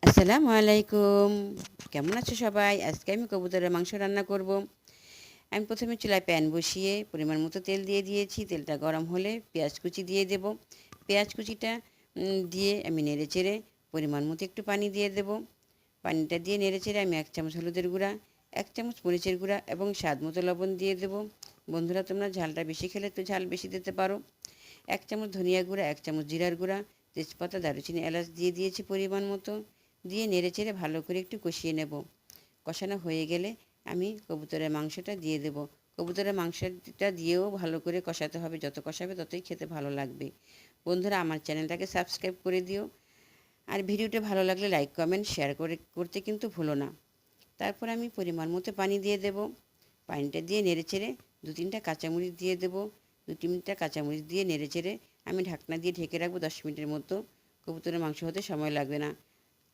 আসসালামু আলাইকুম। কেমন আছো সবাই? আজকে আমি কবুতরের মাংস রান্না করব। আমি প্রথমে চুলায় প্যান বসিয়ে পরিমাণ মতো তেল দিয়ে দিয়েছি। তেলটা গরম হলে পেঁয়াজ কুচি দিয়ে দেব। পেঁয়াজ কুচিটা দিয়ে আমি নেড়েচেড়ে পরিমাণ মতো একটু পানি দিয়ে দেব। পানিটা দিয়ে নেড়েচেড়ে আমি 1 চামচ হলুদের গুঁড়া, 1 চামচ মরিচের গুঁড়া এবং স্বাদ মতো লবণ দিয়ে দেব। বন্ধুরা, তোমরা ঝালটা বেশি খেলে একটু ঝাল বেশি দিতে পারো। 1 চামচ ধনিয়া গুঁড়া, 1 চামচ জিরার গুঁড়া, তেজপাতা, দারুচিনি, এলাচ দিয়ে দিয়েছি পরিমাণ মতো। দিয়ে নেড়েচেড়ে ভালো করে একটু কষিয়ে নেব। কষানো হয়ে গেলে আমি কবুতরের মাংসটা দিয়ে দেব। কবুতরের মাংসটা দিয়েও ভালো করে কষাতে হবে, যত কষাবে ততই খেতে ভালো লাগবে। বন্ধুরা, আমার চ্যানেলটাকে সাবস্ক্রাইব করে দিও। আর ভিডিওটা ভালো লাগলে লাইক কমেন্ট শেয়ার করতে কিন্তু ভুলো না। তারপর আমি পরিমাণ মতো পানি দিয়ে দেব। পানিটা দিয়ে নেড়েচেড়ে 2-3টা কাঁচামরিচ দিয়ে দেব। 2-3টা কাঁচামরিচ দিয়ে নেড়েচেড়ে আমি ঢাকনা দিয়ে ঢেকে রাখবো 10 মিনিটের মতো। কবুতরের মাংস হতে সময় লাগবে না।